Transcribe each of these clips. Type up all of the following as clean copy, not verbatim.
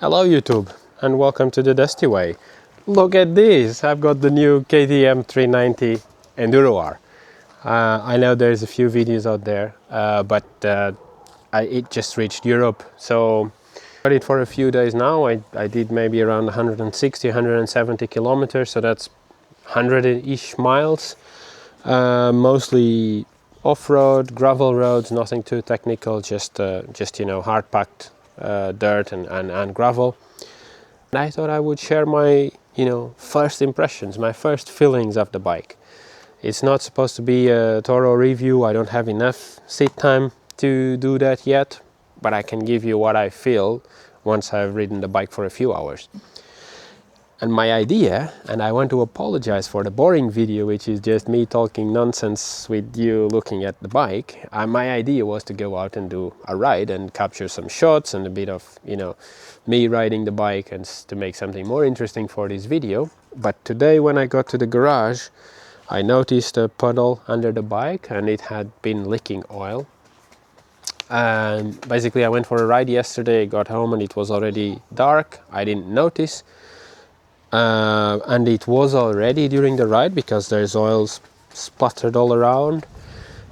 Hello YouTube and welcome to the Dusty Way. Look at this, I've got the new KTM 390 Enduro R. I know there's a few videos out there, but it just reached Europe, so I rode it for a few days now. I did maybe around 160, 170 kilometers, so that's 100-ish miles, mostly off-road, gravel roads, nothing too technical, just you know, hard-packed dirt and gravel. And I thought I would share my, first impressions, my first feelings of the bike. It's not supposed to be a thorough review. I don't have enough seat time to do that yet, but I can give you what I feel once I've ridden the bike for a few hours. And my idea, and I want to apologize for the boring video, which is just me talking nonsense with you looking at the bike. My idea was to go out and do a ride and capture some shots and a bit of, me riding the bike and to make something more interesting for this video. But today when I got to the garage, I noticed a puddle under the bike and it had been leaking oil. And basically I went for a ride yesterday, got home and it was already dark. I didn't notice. And it was already during the ride because there's oil splattered all around,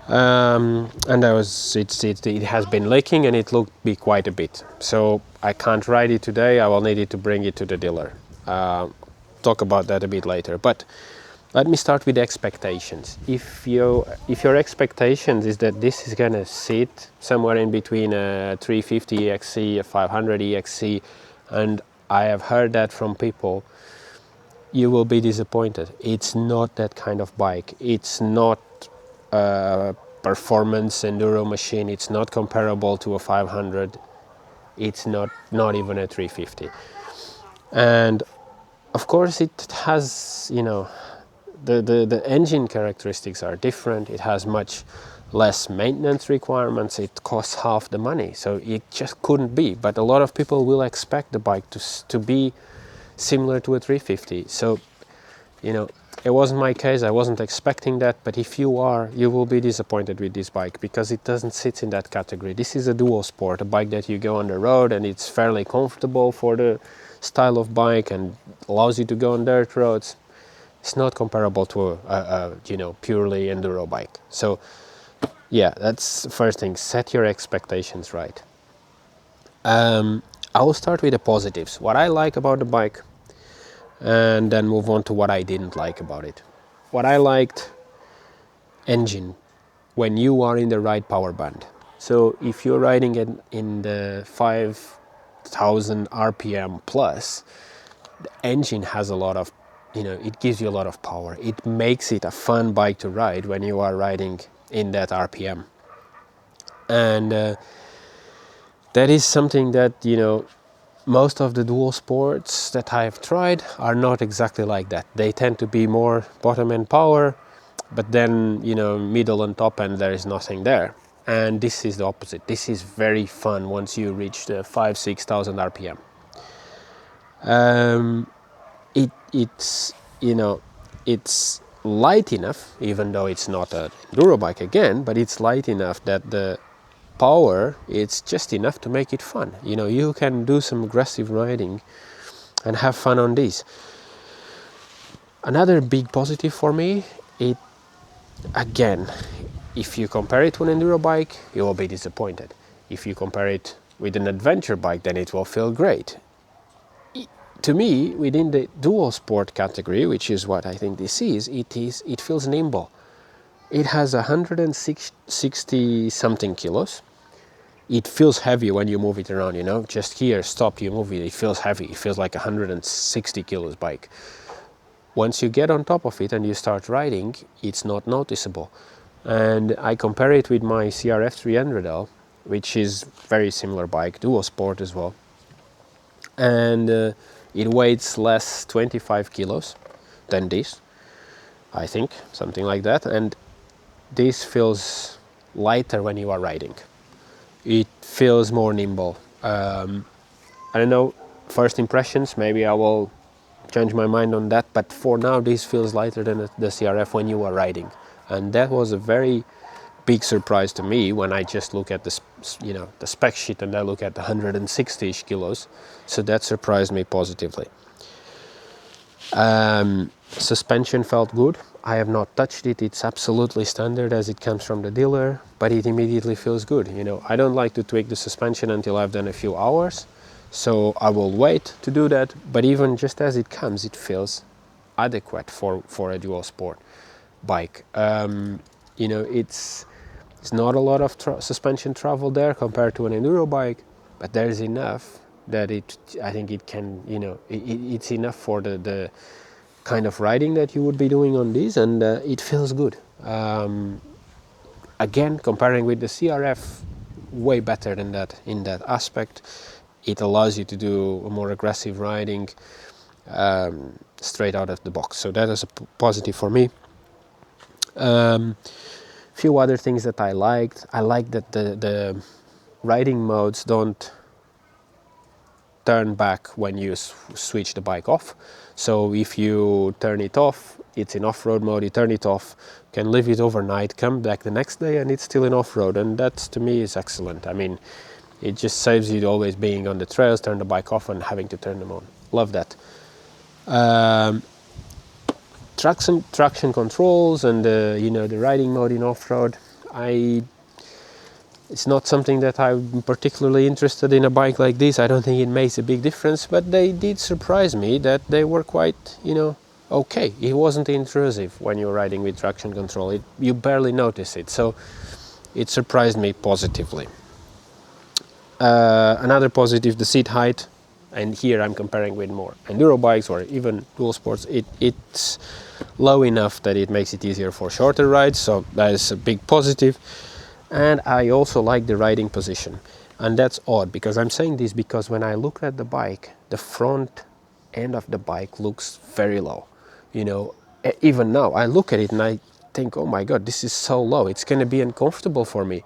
and it has been leaking and it looked be quite a bit. So I can't ride it today. I will need it to bring it to the dealer. Talk about that a bit later. But let me start with expectations. If your expectations is that this is gonna sit somewhere in between a 350 EXC, a 500 EXC, and I have heard that from people, you will be disappointed. It's not that kind of bike. It's not a performance enduro machine. It's not comparable to a 500. It's not even a 350. And of course it has, the engine characteristics are different. It has much less maintenance requirements. It costs half the money. So it just couldn't be. But a lot of people will expect the bike to be similar to a 350. So, it wasn't my case. I wasn't expecting that. But if you are, you will be disappointed with this bike because it doesn't sit in that category. This is a dual sport, a bike that you go on the road and it's fairly comfortable for the style of bike and allows you to go on dirt roads. It's not comparable to a purely enduro bike. So yeah, that's the first thing. Set your expectations right. I will start with the positives. What I like about the bike, and then move on to what I didn't like about it. What I liked, engine, when you are in the right power band. So if you're riding it in the 5,000 RPM plus, the engine has a lot of, it gives you a lot of power. It makes it a fun bike to ride when you are riding in that RPM. And that is something that, most of the dual sports that I've tried are not exactly like that. They tend to be more bottom end power, but then, middle and top end there is nothing there. And this is the opposite. This is very fun once you reach the 5,000-6,000 RPM. It's light enough, even though it's not an enduro bike again, but it's light enough that the power, it's just enough to make it fun. You can do some aggressive riding and have fun on these. Another big positive for me, again, if you compare it to an enduro bike, you will be disappointed. If you compare it with an adventure bike, then it will feel great. To me, within the dual sport category, which is what I think this is, it feels nimble. It has 160 something kilos. It feels heavy when you move it around, just here, stop, you move it, it feels heavy. It feels like a 160 kilos bike. Once you get on top of it and you start riding, it's not noticeable. And I compare it with my CRF 300L, which is very similar bike, dual sport as well. And it weighs less 25 kilos than this, I think, something like that. And this feels lighter when you are riding. It feels more nimble. I don't know, first impressions, maybe I will change my mind on that, but for now this feels lighter than the CRF when you are riding. And that was a very big surprise to me when I just look at the the spec sheet and I look at the 160-ish kilos. So that surprised me positively. Suspension felt good. I have not touched it. It's absolutely standard as it comes from the dealer, but it immediately feels good. I don't like to tweak the suspension until I've done a few hours, so I will wait to do that. But even just as it comes, it feels adequate for a dual sport bike. It's not a lot of suspension travel there compared to an enduro bike, but there's enough that I think it can, it's enough for the kind of riding that you would be doing on this, and it feels good. Again, comparing with the CRF, way better than that in that aspect. It allows you to do a more aggressive riding straight out of the box, so that is a positive for me. Few other things that I liked. I like that the riding modes don't turn back when you switch the bike off. So if you turn it off, it's in off-road mode, you turn it off, can leave it overnight, come back the next day and it's still in off-road, and that to me is excellent. I mean, it just saves you always being on the trails, turn the bike off and having to turn them on. Love that. Traction controls and the riding mode in off-road, it's not something that I'm particularly interested in a bike like this. I don't think it makes a big difference, but they did surprise me that they were quite, okay. It wasn't intrusive when you're riding with traction control. You barely notice it, so it surprised me positively. Another positive, the seat height, and here I'm comparing with more enduro bikes or even dual sports. It's low enough that it makes it easier for shorter rides, so that is a big positive. And I also like the riding position, and that's odd because I'm saying this because when I look at the bike, the front end of the bike looks very low. Even now I look at it and I think, oh my god, this is so low, it's going to be uncomfortable for me.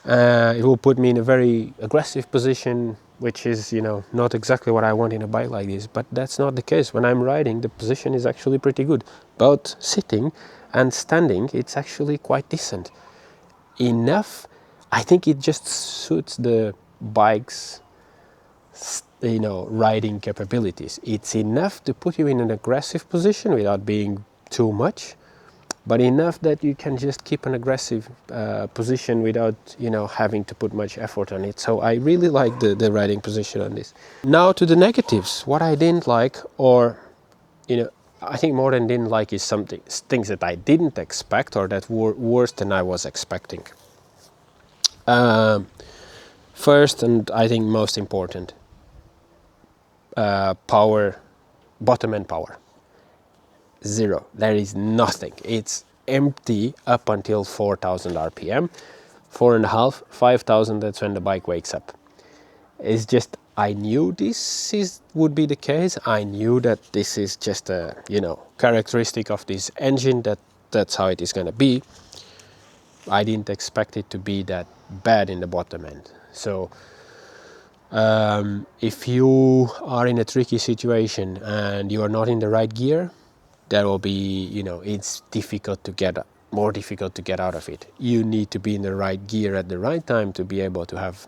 It will put me in a very aggressive position, which is not exactly what I want in a bike like this. But that's not the case. When I'm riding, the position is actually pretty good. Both sitting and standing, it's actually quite decent. Enough, I think it just suits the bike's riding capabilities. It's enough to put you in an aggressive position without being too much, but enough that you can just keep an aggressive position without having to put much effort on it. So I really like the riding position on this. Now to the negatives. What I didn't like, or I think more than didn't like, is things that I didn't expect or that were worse than I was expecting. First, and I think most important, power, bottom end power. 0. There is nothing. It's empty up until 4,000 RPM. 4.5, 5,000, that's when the bike wakes up. It's just, I knew this would be the case. I knew that this is just a characteristic of this engine, that's how it is going to be. I didn't expect it to be that bad in the bottom end. So if you are in a tricky situation and you are not in the right gear, there will be, it's more difficult to get out of it. You need to be in the right gear at the right time to be able to have,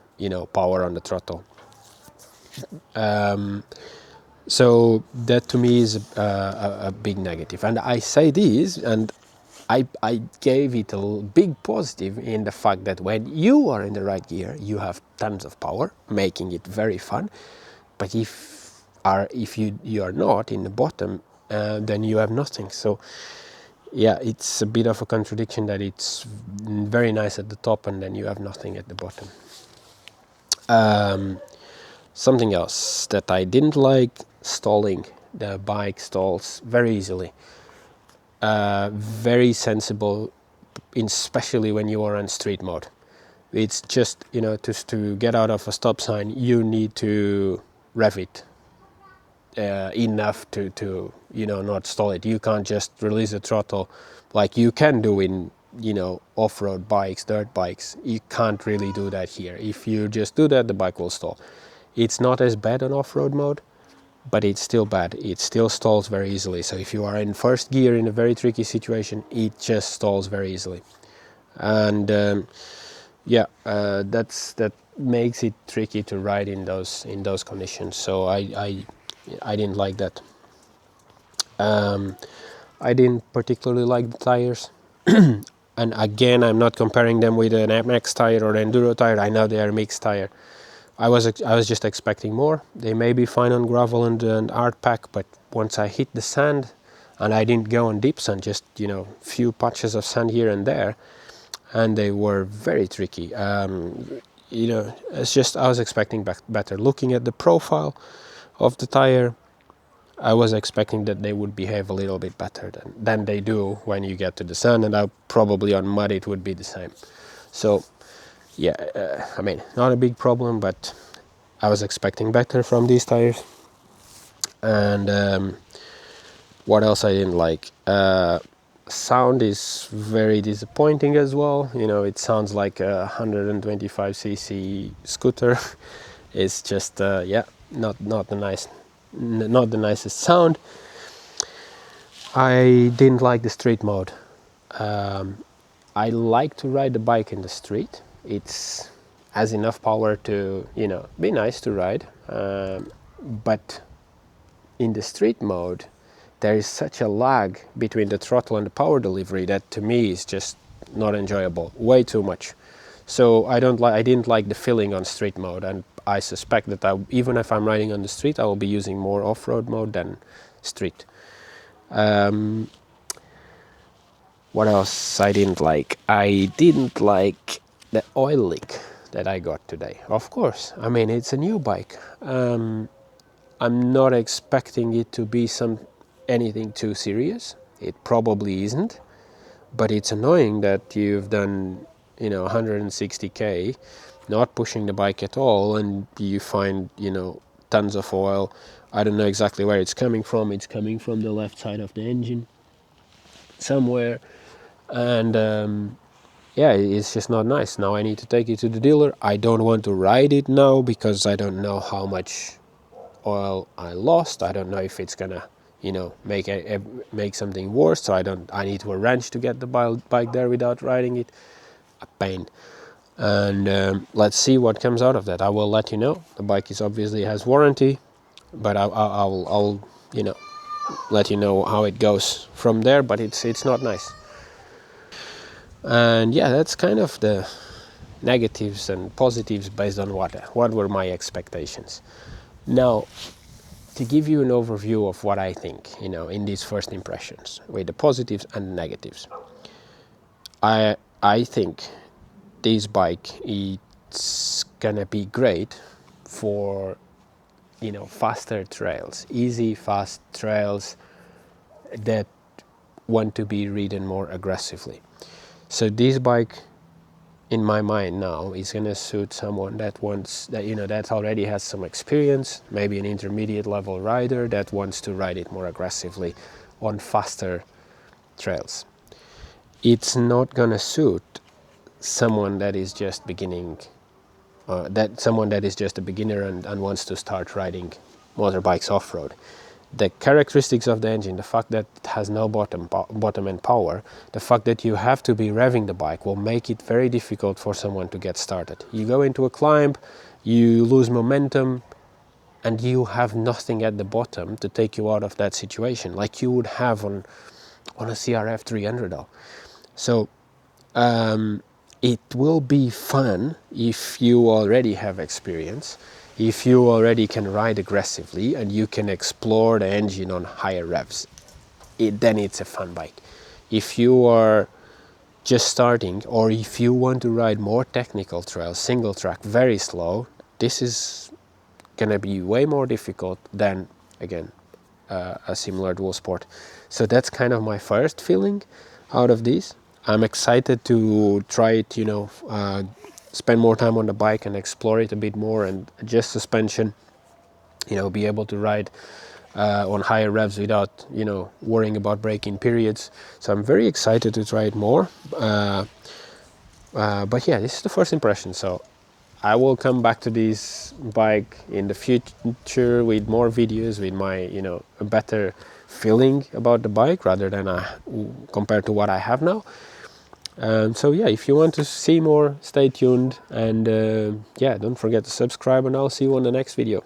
power on the throttle. So that to me is a big negative. And I say this, and I gave it a big positive in the fact that when you are in the right gear, you have tons of power, making it very fun. But if you are not in the bottom, then you have nothing. So yeah, it's a bit of a contradiction that it's very nice at the top and then you have nothing at the bottom. Something else that I didn't like, stalling. The bike stalls very easily. Very sensible, especially when you are on street mode. It's just, just to get out of a stop sign, you need to rev it enough to not stall it. You can't just release the throttle like you can do in off-road bikes, dirt bikes. You can't really do that here. If you just do that, the bike will stall. It's not as bad on off-road mode, but it's still bad. It still stalls very easily. So if you are in first gear in a very tricky situation, it just stalls very easily. and that makes it tricky to ride in those conditions. So I didn't like that. I didn't particularly like the tires. And again, I'm not comparing them with an MX tire or an Enduro tire. I know they are mixed tire. I was just expecting more. They may be fine on gravel and hard pack, but once I hit the sand, and I didn't go on deep sand, just few patches of sand here and there, and they were very tricky. It's just I was expecting better. Looking at the profile of the tire, I was expecting that they would behave a little bit better than they do when you get to the sand, and probably on mud it would be the same. So yeah, I mean, not a big problem, but I was expecting better from these tires. And what else I didn't like? Sound is very disappointing as well. It sounds like a 125cc scooter. It's just not the nicest sound. I didn't like the street mode. I like to ride the bike in the street. It's has enough power to be nice to ride, but in the street mode there is such a lag between the throttle and the power delivery that to me is just not enjoyable, way too much. So I didn't like the feeling on street mode, and I suspect that even if I'm riding on the street, I will be using more off-road mode than street. What else I didn't like? I didn't like the oil leak that I got today. Of course, I mean, it's a new bike. I'm not expecting it to be anything too serious. It probably isn't, but it's annoying that you've done 160k not pushing the bike at all, and you find tons of oil. I don't know exactly where it's coming from. It's coming from the left side of the engine somewhere, and it's just not nice. Now I need to take it to the dealer. I don't want to ride it now because I don't know how much oil I lost. I don't know if it's gonna make something worse, so I need to arrange to get the bike there without riding it. A pain. And let's see what comes out of that. I will let you know. The bike obviously has warranty, but I'll let you know how it goes from there. But it's not nice. And that's kind of the negatives and positives based on what were my expectations. Now, to give you an overview of what I think, in these first impressions, with the positives and the negatives, I think this bike it's gonna be great for faster trails, easy, fast trails that want to be ridden more aggressively. So this bike, in my mind now, is going to suit someone that that already has some experience, maybe an intermediate level rider that wants to ride it more aggressively on faster trails. It's not going to suit someone that is just beginning, someone that is just a beginner and wants to start riding motorbikes off-road. The characteristics of the engine, the fact that it has no bottom end power, the fact that you have to be revving the bike will make it very difficult for someone to get started. You go into a climb, you lose momentum, and you have nothing at the bottom to take you out of that situation, like you would have on a CRF 300L. So it will be fun if you already have experience, if you already can ride aggressively and you can explore the engine on higher revs. Then it's a fun bike. If you are just starting, or if you want to ride more technical trails, single track, very slow, this is gonna be way more difficult than, again, a similar dual sport. So that's kind of my first feeling out of this. I'm excited to try it, spend more time on the bike and explore it a bit more and adjust suspension, be able to ride on higher revs without, worrying about braking periods. So I'm very excited to try it more. But this is the first impression. So I will come back to this bike in the future with more videos, with my, a better feeling about the bike rather than compared to what I have now. So yeah, if you want to see more, stay tuned, and yeah, don't forget to subscribe, and I'll see you on the next video.